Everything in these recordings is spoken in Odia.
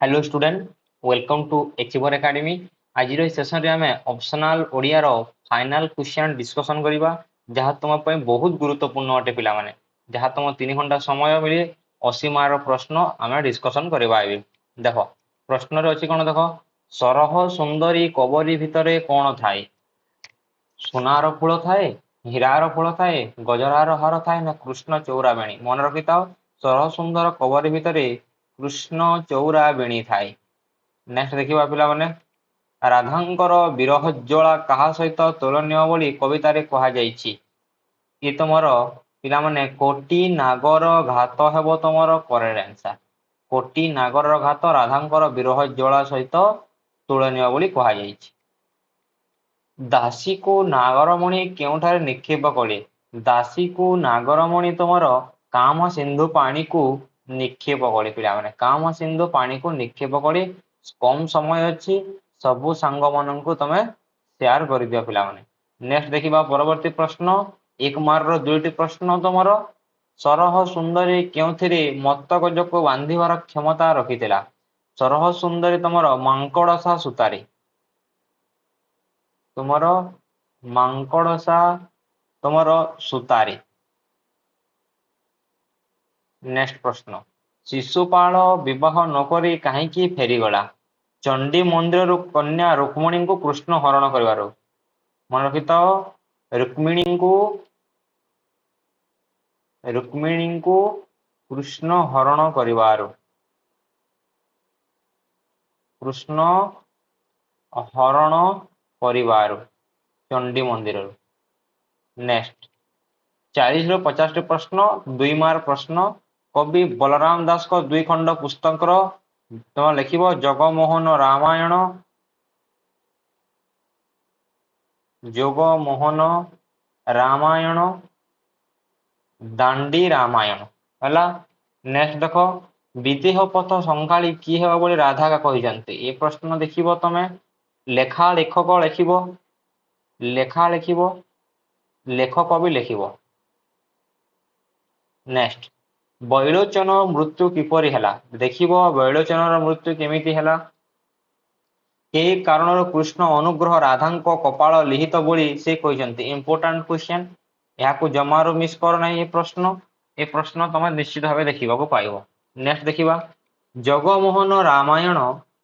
Hello student, welcome to Achiever Academy. आज सेसन रे आमे ऑप्शनल ओडिया रो फाइनल क्वेश्चन डिस्कशन करिबा, जहा तुम पय बहुत गुरुत्वपूर्ण अटे पिला माने। जहा तुम 3 घंटा समय मिले 80 मार्क प्रश्न आमे डिस्कशन करिबा। एबे देखो प्रश्न रे अछि कोन, देखो सरह सुंदरी कबरी भितरे कोन थाए? सोनार फूल थाए, हीरार फूल थाए, गजरार हार थाए ना कृष्ण चौरा बेणी? मन रखिताओ, सरह सुंदर कबरी भितरे कृष्ण चौरा बेणी थाए। नेक्स्ट देखिबा पिला माने, राधांकर विरहज्वाला काहा सहित तुलनीय बोली कवितारे कहा जाइछि? ये तुमर पिला माने कोटी नागर घात हेबो तुमर करेक्ट आंसर। कोटी नागर घात राधांकर विरहज्वाला सहित तुलनीय बोली कहा जाइछि। दासी को नागरमणि केउठारे निक्षेप कले? दासी को नागरमणि तुमर काम सिंधु पानी को निक्षेप कले। पिला माने काम सिंधु पानी को निक्षेप कले। कम समय अच्छी, सबु सांग माननकु तमे शेयर कर दियो पिला माने। नेक्स्ट देखिबा परवर्ती प्रश्न, एक मार्क रो दुईटी प्रश्न तुमर। सरह सुंदरी केउथिरे मस्तकजको बांधिबार क्षमता रखितिला? सरह सुंदरी तुमर मांकड़सा सुतारी। तुमर मांकड़सा तुमर सुतारी। नेक्स्ट प्रश्न, शिशुपाल विवाह नकरी काहींकी फेरीगला? चंडी मंदिर कन्या रुक्मिणी को कृष्ण हरण करिवारो। मन रखिता, रुक्मिणी को कृष्ण हरण करिवारो। कृष्ण हरण करिवारो चंडी मंदिर। नेक्स्ट 40 ରୁ 50 प्रश्न, 2 मार्क प्रश्न। कवि बलराम दास को 2 खंड पुस्तक तुम लिखिब जगमोहन रामायण, जगमोहन रामायण, दांडी रामायण हला। नेक्स्ट देखो, विदेह पथ संगाली किए हेबा बोली राधा का कहिजंती? ए प्रश्न देखिबो तमे। लेखा लेखक लिखिबो, लेखा लिखिबो, लेखक भी लिखिबो। नेक्स्ट, बैलोचन मृत्यु किपरि हला? देखिबो बैलोचन मृत्यु केमिति हला। के कारण कृष्ण अनुग्रह राधांको कपाल लिहित बोली से कहिजंती? इंपोर्टेंट क्वेश्चन, याकू जमारो मिस कर नाही। ए प्रश्न तमे निश्चित भावे देखिबा को पाइबो। नेक्स्ट देखिबा, जगमोहन रामायण,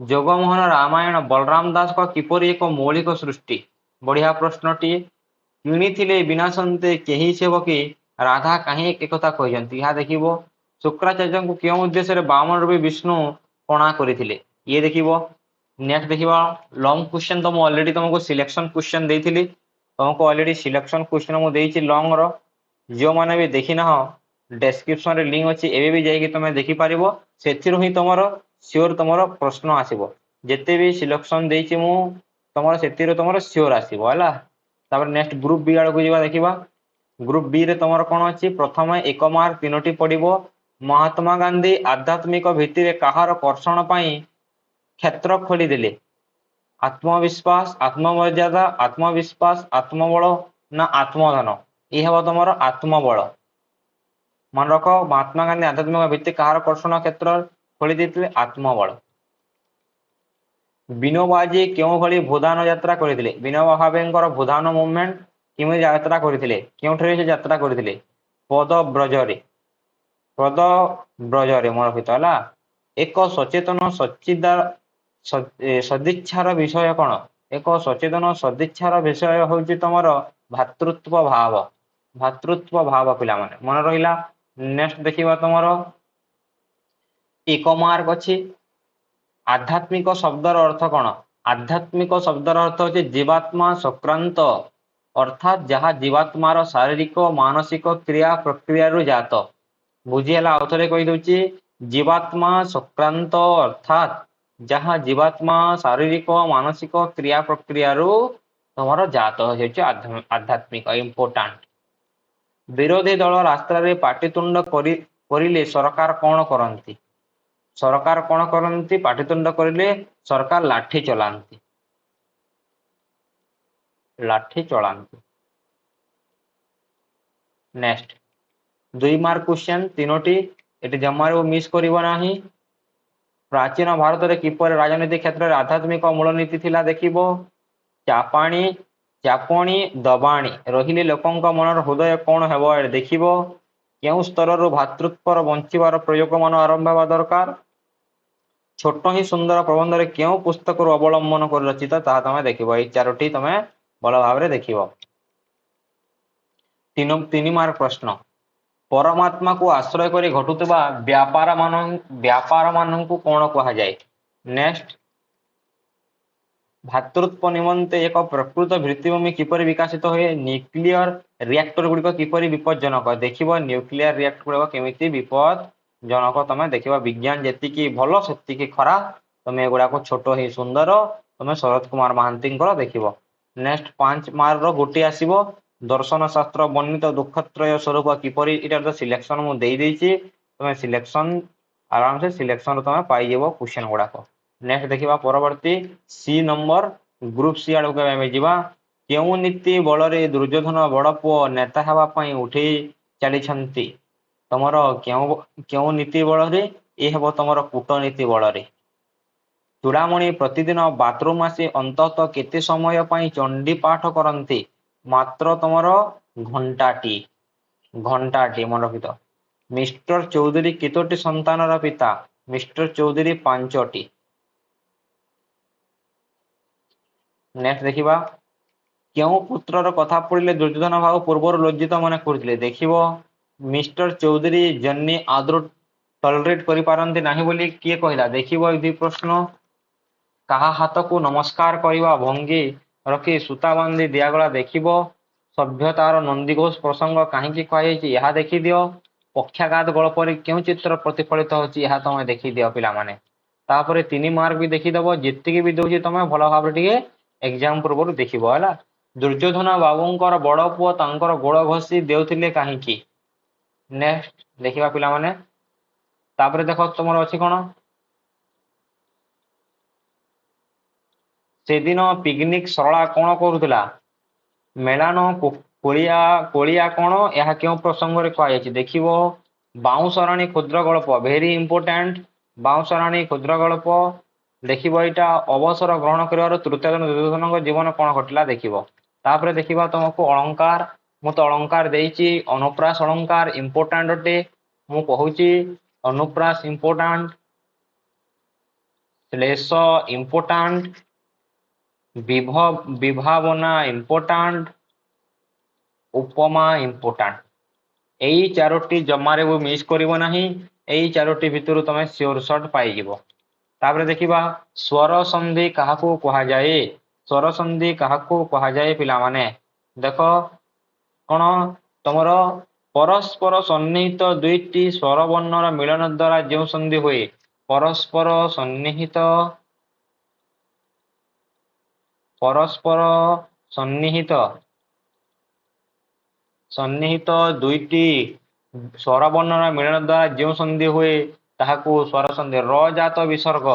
जगमोहन रामायण बलराम दास को किपरि एक मौलिक सृष्टि? बढ़िया प्रश्नटी। किणिथिले विनाशन्ते केही सेवकी, राधा कहीं एक कथा कहिजंती? या देखिबो, शुक्राचार्य को केउ उद्देश्य रे बामन रूपी विष्णु पणा करिथिले? ये देखिबो। नेक्स्ट देखिबा, लॉन्ग क्वेश्चन तो ऑलरेडी तुमको सिलेक्शन क्वेश्चन देइथिली। तुमको ऑलरेडी सिलेक्शन क्वेश्चन मु देइछि लॉन्ग रो। जो माने भी देखि ना हो, डिस्क्रिप्शन रे लिंक अछि, एबे भी जाई कि तुमे देखि पारिबो। सेथिरु ही तुमरो श्योर तुमरो प्रश्न आसीबो। जेते भी सिलेक्शन देइछि मु तुमरो सेथिरु तुमरो श्योर आसीबो हला। तापर नेक्स्ट ग्रुप बी आड़ को जीवा देखिबा। ग्रुप बी रे तुमरो कोन अछि? प्रथम 1 मार्क 3टी पडिबो। महात्मा गांधी आध्यात्मिक भित्तिरे काहार कर्षण पई क्षेत्र खोली देले? आत्मविश्वास, आत्ममर्यादा, आत्मविश्वास, आत्मबल ना आत्मधन? ये हबो तुमरो आत्मबल। मन रखो, महात्मा गांधी आध्यात्मिक भित्ति काहार कर्षण क्षेत्र खोली देथिले? आत्मबल। विनोबाजी केउ भली भूदान यात्रा करिथिले? विनोबा भावेंकर भूदान मूवमेंट किमि यात्रा करिथिले? केउठरे से यात्रा करिथिले? पदब्रजरे। पदब्रजरे मन रखितो हला। एक सचेतन सदिच्छार विषय कोन? एक सचेतन सदिच्छार विषय होउछि तमरो भातृत्व भाव। भातृत्व भाव पिला माने मन रहिला। नेक्स्ट देखिबा तमरो 1 मार्क अछि। आध्यात्मिक शब्दर अर्थ कोन? आध्यात्मिक शब्दर अर्थ होछि जीवात्मा संक्रांत, अर्थात जहा जीवात्मार शारीरिक मानसिक क्रिया प्रक्रिया रु जात। बुझिहला? आउथरे कहि दउछि, जीवात्मा संक्रांत अर्थात जहा जीवात्मा शारीरिक मानसिक क्रिया प्रक्रिया रु तमरो जात होछि आध्यात्मिक। इंपोर्टेंट। विरोधी दल रास्ता रे पाटितुंड करिले सरकार कोन करंती? सरकार कोन करंती? पाटितुंड करिले सरकार लाठी चलांती। लाठी चलांती। नेक्स्ट 2 मार्क क्वेश्चन 3टी, एटी जमारो मिस करिवो नाही। ପ୍ରାଚୀନ ଭାରତରେ କିପରି ରାଜନୀତି କ୍ଷେତ୍ରରେ ଆଧ୍ୟାତ୍ମିକ ମୂଳନୀତି ଥିଲା ଦେଖିବ। ଚାପଣି ଦବାଣି ରହିଲେ ଲୋକଙ୍କ ମନର ହୃଦୟ କଣ ହେବ ଦେଖିବ। କେଉଁ ସ୍ତରରୁ ଭାତୃତ୍ୱର ବଞ୍ଚିବାର ପ୍ରୟୋଗମାନ ଆରମ୍ଭ ହେବା ଦରକାର। ଛୋଟ ହିଁ ସୁନ୍ଦର ପ୍ରବନ୍ଧରେ କେଉଁ ପୁସ୍ତକରୁ ଅବଲମ୍ବନ କରି ରଚିତ ତାହା ତମେ ଦେଖିବ। ଏଇ ଚାରୋଟି ତମେ ଭଲ ଭାବରେ ଦେଖିବ। 3 ମାର୍କ ପ୍ରଶ୍ନ। ପରମାତ୍ମାକୁ ଆଶ୍ରୟ କରି ଘଟୁଥିବା ବ୍ୟାପାରମାନଙ୍କୁ କଣ କୁହାଯାଏ? ନେକ୍ସଟ, ଭାତୃତ୍ୱ ନିମନ୍ତେ ଏକ ପ୍ରକୃତ ଭିତ୍ତିଭୂମି କିପରି ବିକଶିତ ହୁଏ? ନ୍ୟୁକ୍ଲିୟର ରିଆକ୍ଟର ଗୁଡିକ କିପରି ବିପଜ୍ଜନକ? ଦେଖିବ ନ୍ୟୁକ୍ଲିୟର ରିଆକ୍ଟର ଗୁଡିକ କେମିତି ବିପଜ୍ଜନକ ତମେ ଦେଖିବ। ବିଜ୍ଞାନ ଯେତିକି ଭଲ ସେତିକି ଖରାପ। ତମେ ଏଗୁଡାକ ଛୋଟ ହିଁ ସୁନ୍ଦର ତମେ ଶରତ କୁମାର ମହାନ୍ତିଙ୍କର ଦେଖିବ। ନେକ୍ସଟ 5 ମାର୍କର ଗୋଟିଏ ଆସିବ। ଦର୍ଶନ ଶାସ୍ତ୍ର ବର୍ଣ୍ଣିତ ଦୁଃଖତ୍ରୟ ସ୍ୱରୂପ କିପରି? ଏଇଟା ତ ସିଲେକ୍ସନ ମୁଁ ଦେଇଦେଇଛି। ତମେ ସିଲେକ୍ସନ ଆରାମସେ ସିଲେକ୍ସନ ତମେ ପାଇଯିବ କ୍ୱେଶ୍ଚନ ଗୁଡାକ। ନେକ୍ସଟ ଦେଖିବା ପରବର୍ତ୍ତୀ ସି ନମ୍ବର ଗ୍ରୁପ ସି ଆଡକୁ ଆମେ ଯିବା। କେଉଁ ନୀତି ବଳରେ ଦୁର୍ଯ୍ୟୋଧନ ବଡ ପୁଅ ନେତା ହେବା ପାଇଁ ଉଠେଇ ଚାଲିଛନ୍ତି? ତମର କେଉଁ ନୀତି ବଳରେ? ଏ ହେବ ତମର କୂଟନୀତି ବଳରେ। ଚୂଡାମଣି ପ୍ରତିଦିନ ବାଥରୁମ ଆସି ଅନ୍ତତଃ କେତେ ସମୟ ପାଇଁ ଚଣ୍ଡୀ ପାଠ କରନ୍ତି? ମାତ୍ର ତମର ଘଣ୍ଟାଟି ମନେ ରଖିଥ। ମିଷ୍ଟର ଚୌଧୁରୀ କେତୋଟି ସନ୍ତାନର ପିତା? ମିଷ୍ଟର ଚୌଧୁରୀ 5ଟି। ନେକ୍ସଟ ଦେଖିବା। କେଉଁ ପୁତ୍ରର କଥା ପଡ଼ିଲେ ଦୁର୍ଯ୍ୟୋଧନ ଭାବ ପୂର୍ବରୁ ଲଜ୍ଜିତ ମନେ କରୁଥିଲେ? ଦେଖିବ। ମିଷ୍ଟର ଚୌଧୁରୀ ଜନ୍ନି ଆଦୌ ଟଲରେଟ୍ କରିପାରନ୍ତି ନାହିଁ ବୋଲି କିଏ କହିଲା? ଦେଖିବ ଏଇ 2 ପ୍ରଶ୍ନ। କାହା ହାତକୁ ନମସ୍କାର କରିବା ଭଙ୍ଗୀ ରଖି ସୂତା ବାନ୍ଧି ଦିଆଗଲା? ଦେଖିବ। ସଭ୍ୟତାର ନନ୍ଦିଘୋଷ ପ୍ରସଙ୍ଗ କାହିଁକି କୁହାଯାଇଛି? ଏହା ଦେଖିଦିଅ। ପକ୍ଷାଘାତ ଗଳ୍ପରେ କେଉଁ ଚିତ୍ର ପ୍ରତିଫଳିତ ହେଉଛି? ଏହା ତମେ ଦେଖିଦିଅ ପିଲାମାନେ। ତାପରେ 3 ମାର୍କ ବି ଦେଖିଦବ। ଯେତିକି ବି ଦଉଛି ତମେ ଭଲ ଭାବରେ ଟିକେ ଏକ୍ଜାମ ପୂର୍ବରୁ ଦେଖିବ ହେଲା। ଦୁର୍ଯ୍ୟୋଧନ ବାବୁଙ୍କର ବଡ ପୁଅ ତାଙ୍କର ଗୋଡ ଘଷି ଦେଉଥିଲେ କାହିଁକି? ନେକ୍ସଟ ଦେଖିବା ପିଲାମାନେ। ତାପରେ ଦେଖ ତମର ଅଛି କଣ? ସେଦିନ ପିକନିକ ସରଳା କଣ କରୁଥିଲା? ମେଳାନ କୋଳିଆ କଣ? ଏହା କେଉଁ ପ୍ରସଙ୍ଗରେ କୁହାଯାଇଛି? ଦେଖିବ। ବାଉଁଶରାଣୀ କ୍ଷୁଦ୍ର ଗଳ୍ପ ଭେରି ଇମ୍ପୋର୍ଟାଣ୍ଟ। ବାଉଁଶରାଣୀ କ୍ଷୁଦ୍ର ଗଳ୍ପ ଦେଖିବ। ଏଇଟା ଅବସର ଗ୍ରହଣ କରିବାର ତୃତୀୟ ଦିନ ଦୁର୍ଯ୍ୟୋଧନଙ୍କ ଜୀବନ କଣ ଘଟିଲା? ଦେଖିବ। ତାପରେ ଦେଖିବା ତମକୁ ଅଳଙ୍କାର। ମୁଁ ତ ଅଳଙ୍କାର ଦେଇଛି। ଅନୁପ୍ରାସ ଅଳଙ୍କାର ଇମ୍ପୋର୍ଟାଣ୍ଟ ଅଟେ। ମୁଁ କହୁଛି ଅନୁପ୍ରାସ ଇମ୍ପୋର୍ଟାଣ୍ଟ, ଶ୍ଲେଷ ଇମ୍ପୋର୍ଟାଣ୍ଟ, ବିଭାବନା ଇମ୍ପୋର୍ଟାଣ୍ଟ, ଉପମା ଇମ୍ପୋର୍ଟାଣ୍ଟ। ଏଇ 4ଟି ଜମାରେ ମିସ୍ କରିବ ନାହିଁ। ଏଇ 4ଟି ଭିତରୁ ତମେ ସିଓର ସଟ୍ ପାଇଯିବ। ତାପରେ ଦେଖିବା ସ୍ୱର ସନ୍ଧି କାହାକୁ କୁହାଯାଏ? ସ୍ୱର ସନ୍ଧି କାହାକୁ କୁହାଯାଏ ପିଲାମାନେ? ଦେଖ କଣ? ତମର ପରସ୍ପର ସନ୍ନିହିତ 2ଟି ସ୍ୱରବର୍ଣ୍ଣର ମିଳନ ଦ୍ୱାରା ଯେଉଁ ସନ୍ଧି ହୁଏ। ପରସ୍ପର ସନ୍ନିହିତ 2ଟି ସ୍ୱରବର୍ଣ୍ଣର ମିଳନ ଦ୍ୱାରା ଯେଉଁ ସନ୍ଧି ହୁଏ ତାହାକୁ ସ୍ୱର ସନ୍ଧି। ର ଜାତ ବିସର୍ଗ।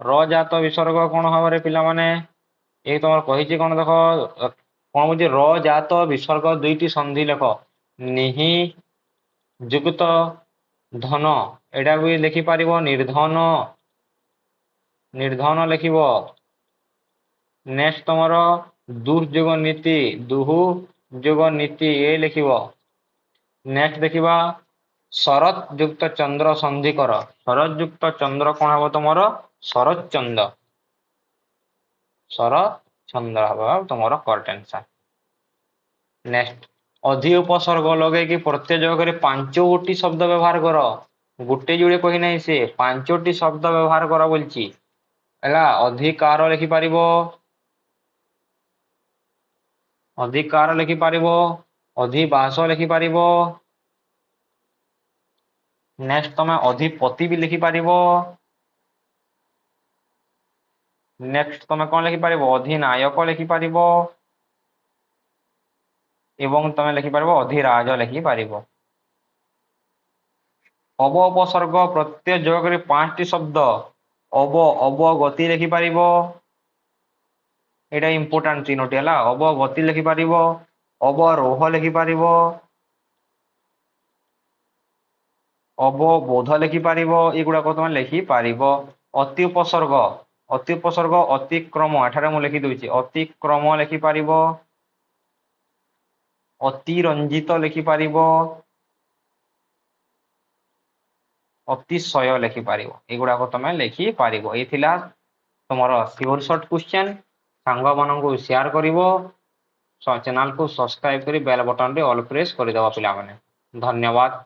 ର ଜାତ ବିସର୍ଗ କଣ ଭାବରେ ପିଲାମାନେ? ଏଇ ତମର କହିଛି କଣ? ଦେଖ କଣ ବୁଝି? ର ଜାତ ବିସର୍ଗ 2ଟି ସନ୍ଧି ଲେଖ। ନିହି ଯୁକ୍ତ ଧନ ଏଇଟା ବି ଲେଖିପାରିବ। ନିର୍ଧନ ଲେଖିବ। ନେକ୍ସଟ ତମର ଦୁର୍ଯୋଗ ନୀତି ଦୁଃଯୋଗ ନୀତି ଏ ଲେଖିବ। ନେକ୍ସଟ ଦେଖିବା ଶରତ ଯୁକ୍ତ ଚନ୍ଦ୍ର ସନ୍ଧି କର। ଶରତ ଯୁକ୍ତ ଚନ୍ଦ୍ର କଣ ହବ ତମର? ଶରତ ଚନ୍ଦ୍ର ହବ ତମର କରେକ୍ଟ ଆନ୍ସର। ନେକ୍ସଟ ଅଧି ଉପସର୍ଗ ଲଗେଇକି ପ୍ରତ୍ୟୟ କରି 5ଗୋଟି ଶବ୍ଦ ବ୍ୟବହାର କର। ଗୋଟେ ଯୋଡେ କହି ନାହିଁ, ସେ 5ଟି ଶବ୍ଦ ବ୍ୟବହାର କର ବୋଲଛି ହେଲା। ଅଧିକାର ଲେଖିପାରିବ। ଅଧିବାସ ଲେଖିପାରିବ। ନେକ୍ସଟ ତମେ ଅଧିପତି ବି ଲେଖିପାରିବ। ନେକ୍ସଟ ତମେ କଣ ଲେଖିପାରିବ? ଅଧିନାୟକ ଲେଖିପାରିବ ଏବଂ ତମେ ଲେଖିପାରିବ ଅଧିରାଜ ଲେଖିପାରିବ। ଉପସର୍ଗ ପ୍ରତ୍ୟୟ ଯୋଗ କରି 5ଟି ଶବ୍ଦ। ଅବଗତି ଲେଖିପାରିବ। ଏଇଟା ଇମ୍ପୋର୍ଟାଣ୍ଟ 3ଟି ହେଲା। ଅବଗତି ଲେଖିପାରିବ। ଅବରୋହ ଲେଖିପାରିବ। ଅବବୋଧ ଲେଖିପାରିବ। ଏଗୁଡାକ ତମେ ଲେଖିପାରିବ। ଅତି ଉପସର୍ଗ ଅତିକ୍ରମ ଏଠାରେ ମୁଁ ଲେଖିଦେଉଛି ଅତିକ୍ରମ ଲେଖିପାରିବ, ଅତିରଞ୍ଜିତ ଲେଖିପାରିବ, ଅତିଶୟ ଲେଖିପାରିବ। ଏଗୁଡାକ ତମେ ଲେଖିପାରିବ। ଏଇ ଥିଲା ତୁମର ସିଓର ସର୍ଟ କ୍ୱେଶ୍ଚନ। ସାଙ୍ଗମାନଙ୍କୁ ସେୟାର କରିବ, ଚ୍ୟାନେଲକୁ ସବସ୍କ୍ରାଇବ କରି ବେଲ ବଟନରେ ଅଲ୍ ପ୍ରେସ୍ କରିଦେବ ପିଲାମାନେ। ଧନ୍ୟବାଦ।